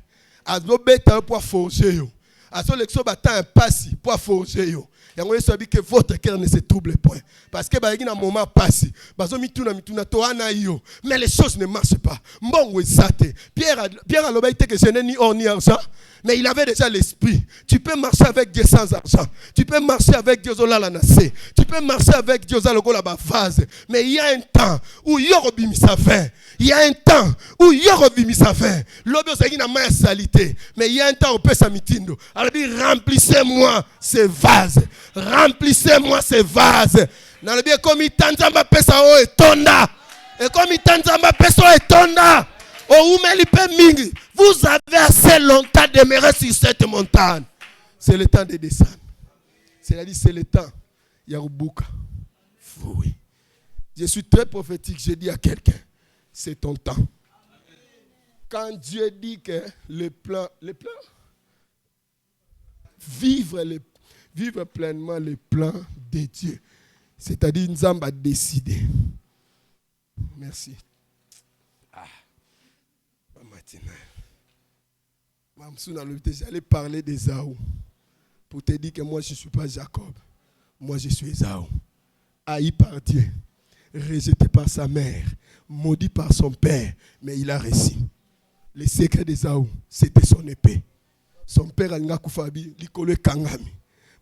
Azo beto pour forger yo. Azo lexo bata un passi pour forger yo. Yango yeso bi que votre cœur ne se trouble point. Parce que ba yina moment passi. Bazo mituna toana yo. Mais les choses ne marchent pas. Mbongo ezate. Pierre a l'obéité que je n'ai ni or ni argent. Mais il avait déjà l'esprit. Tu peux marcher avec Dieu sans argent. Tu peux marcher avec Dieu zola la nassé. Tu peux marcher avec Dieu zola la bavase. Mais il y a un temps où Yorobimi sa fin. Il y a un temps où Yorobimi sa fin. L'obé c'est na ma salité. Mais il y a un temps où peut s'amitindo. Alors dit remplissez-moi ces vases. Remplissez-moi ces vases. Dans le bien comme Tanzamba pesa o etonda. Et comme Tanzamba pesa o etonda. Vous avez assez longtemps demeuré sur cette montagne. C'est le temps de descendre. C'est-à-dire c'est le temps. Yarubuka. Oui. Je suis très prophétique. Je dis à quelqu'un, c'est ton temps. Quand Dieu dit que le plan, vivre pleinement le plan de Dieu. C'est-à-dire Nzamba a décidé. Merci. J'allais parler d'Ésaü pour te dire que moi je ne suis pas Jacob. Moi je suis Ésaü. Haï par Dieu, rejeté par sa mère, maudit par son père, mais il a réussi. Le secret d'Ésaü, c'était son épée. Son père a kufabi, likolo kangami.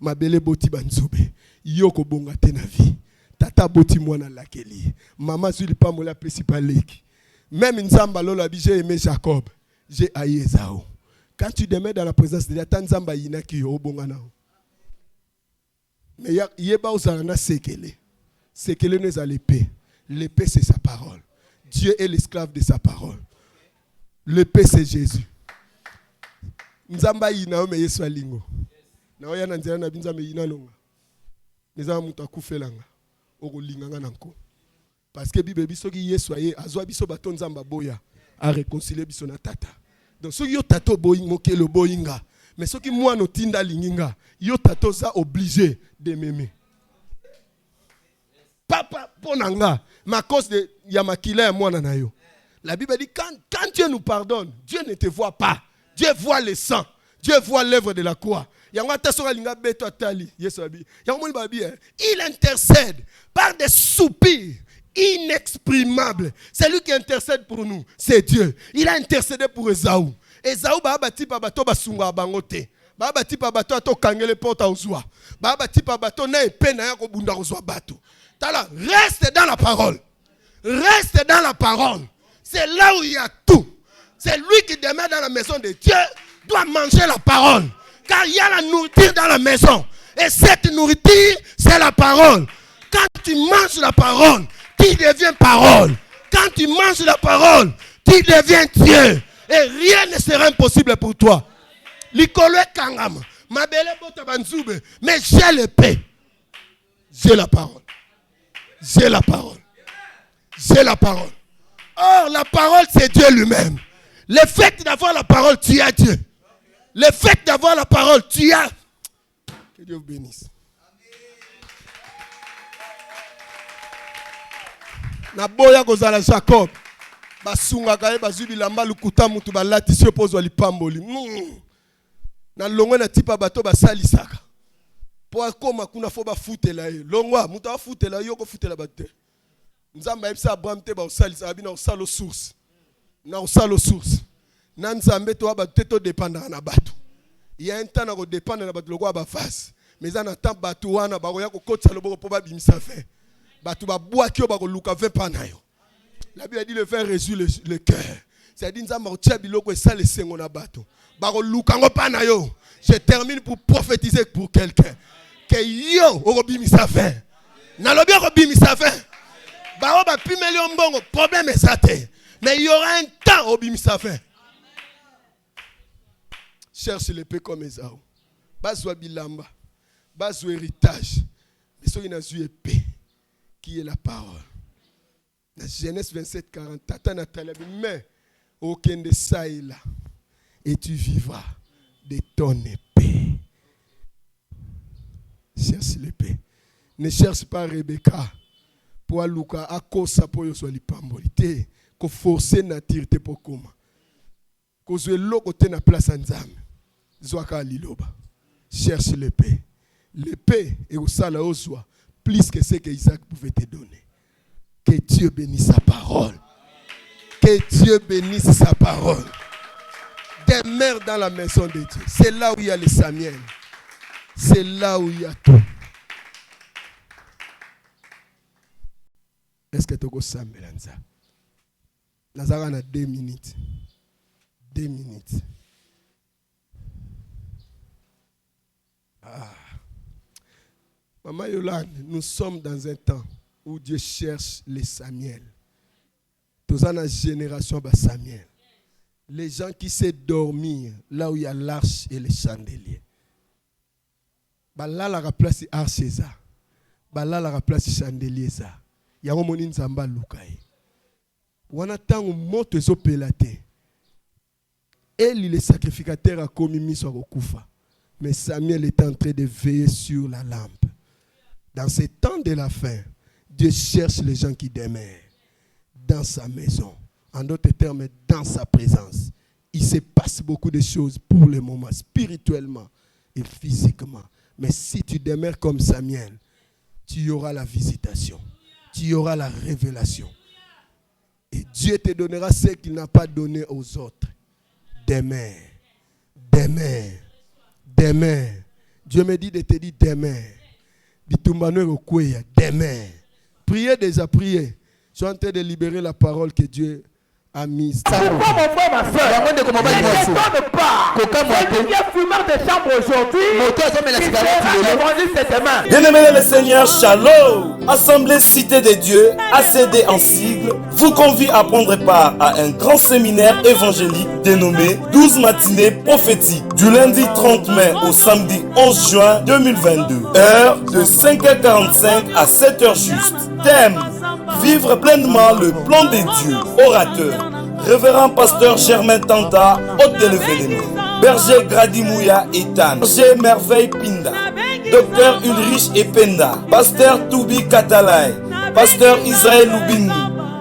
Mabele boti banzobe. Yoko bonga te na vie. Tata boti mwana lakeli. Maman zuli pa mola principal leki. Même Nzamba lola bi j'ai aimé Jacob. J'ai haï Ésaü. Quand tu demeures dans la présence de Dieu, Nzamba yina ki yo bonga na. Mais yeba uzana sekele. Sekele n'est à l'épée. L'épée c'est sa parole. Dieu est l'esclave de sa parole. L'épée c'est Jésus. Nzamba yina me yesu alingo. Na oya na nzela na binzamba yina longa. Nzamba muta kufelanga. Oko linganga nanko. Parce que Bible biso ki yesu aye azwa biso bato Nzamba boya. à réconcilier biso na tata. Donc ceux qui ont tato boyingo ke le boyinga, mais ceux qui moi no tinda linginga, yo tato ça obligé de m'aimer. Papa ponanga, ma cause de yamakila moi na yo. La Bible dit quand Dieu nous pardonne, Dieu ne te voit pas. Dieu voit le sang. Dieu voit l'œuvre de la croix. Il intercède par des soupirs inexprimables. C'est lui qui intercède pour nous. C'est Dieu. Il a intercédé pour Esaü. Esaü ba bati pa bato basunga bangote. Ba bati pa bato to kangele porta ozwa. Ba bati pa bato na epena ya ko bunda ozwa bato. Tala, reste dans la parole. Reste dans la parole. C'est là où il y a tout. C'est lui qui demeure dans la maison de Dieu doit manger la parole. Car il y a la nourriture dans la maison. Et cette nourriture, c'est la parole. Quand tu manges la parole, tu deviens parole. Quand tu manges la parole, tu deviens Dieu. Et rien ne sera impossible pour toi. Likolo kangama, mabele bota banzube, mais j'ai le paix. J'ai la parole. J'ai la parole. J'ai la parole. Or, la parole, c'est Dieu lui-même. Le fait d'avoir la parole, tu as Dieu. Le fait d'avoir la parole, tu as. Que Dieu vous bénisse. Na boya kozala Jacob. Basunga kaye bazubi lamba lukuta mutu balati sio pozwa lipamboli. Na longo na tipa bato basalisaka. Po akoma kuna fo ba futela ye. Longwa mutu a futela yo ko futela batte. Nzamba yebisa Abraham te ba osalisa abina osalo source. Na osalo source. Na nzambe to ba teto dépendre na bato. Il y a un temps na ko dépendre na bato lokwa ba face. Mais en temps bato wana ba ko kotsa loboko po ba bimisa fe. Bato ba bua ki ba ko luka 20 pa na yo. La Bible dit le vin résout le cœur. C'est-à-dire nzamba ko tia biloko esala sengo na bato. Ba ko luka ngo pa na yo. Je termine pour prophétiser pour quelqu'un. Que yo o bimisa fe. Na lobi ko bimisa fe. Ba o ba pimeli mbongo problème est ça. Mais il y aura un temps au bimisa fe. Cherche l'épée comme Esaü. Bazwa bilamba. Bazwa héritage. Mais ce qui n'a pas épée, qui est la parole. Dans Genèse 27, 40, Tata Nathalie, mais aucun de ça est là. Et tu vivras de ton épée. Cherche l'épée. Ne cherche pas Rebecca. Pour Aluka, à cause de pour yoswa lipambolité. Ko forcer nature te pokoma. Ko zwe lokote na place nzambe. Zwaka liloba. Cherche l'épée. L'épée est au sala oswa plus que ce que Isaac pouvait te donner. Que Dieu bénisse sa parole. Que Dieu bénisse sa parole. Demeure dans la maison de Dieu. C'est là où il y a les Samuel. C'est là où il y a tout. Est-ce que tu as Samuel Anza? Nazara a 2 minutes. 2 minutes. Ah. Maman Yolande, nous sommes dans un temps où Dieu cherche les Samuel. Tous dans la génération de Samuel. Les gens qui savent dormir là où il y a l'arche et les chandeliers. Là, la place est arche ça. Là, la place est chandelier ça. Il y a un moment nzamba lukai. Wana tango moto ezo pelate. Eli le sacrificateur a commis miso akufa. Mais Samuel est en train de veiller sur la lampe. Dans ces temps de la fin, Dieu cherche les gens qui demeurent dans sa maison. En d'autres termes, dans sa présence. Il se passe beaucoup de choses pour le moment, spirituellement et physiquement. Mais si tu demeures comme Samuel, tu auras la visitation. Tu auras la révélation. Et Dieu te donnera ce qu'il n'a pas donné aux autres. Demeure. Demeure. Demeure. Dieu me dit de te dire demeure. Demeure. Priez déjà, priez. Je suis en train de libérer la parole que Dieu a mise. Pourquoi mon frère, ma soeur, ne t'étonne pas. Celui qui est fumeur de chambre aujourd'hui, qui sera évangile cette main. Bien-aimés le Seigneur, Shalom. Assemblée Cité de Dieu, ACD en sigle, vous convie à prendre part à un grand séminaire évangélique dénommé 12 matinées prophétiques du lundi 30 mai au samedi 11 juin 2022. Heure de 5h45 à 7h juste. Thème: vivre pleinement le plan de Dieu. Orateur: Révérend pasteur Germain Tanta, hôtel Vélémé. Berger Gradimouya Ethan. Berger Merveille Pinda. Docteur Ulrich Ependa. Pasteur Toubi Katalai. Pasteur Israël Lubini.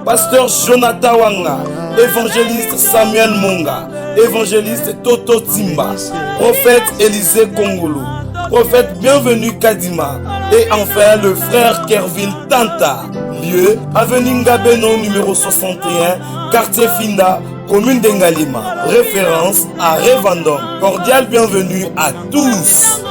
Pasteur Jonathan Wanga. Évangéliste Samuel Monga. Évangéliste Toto Timba. Prophète Élisée Kongolo. Prophète Bienvenu Kadima. Et enfin le frère Kerville Tanta. Lieu, avenue Ngabeno numéro 61, quartier Finda, commune d'Engalima. Référence à Revendom. Cordial bienvenue à tous.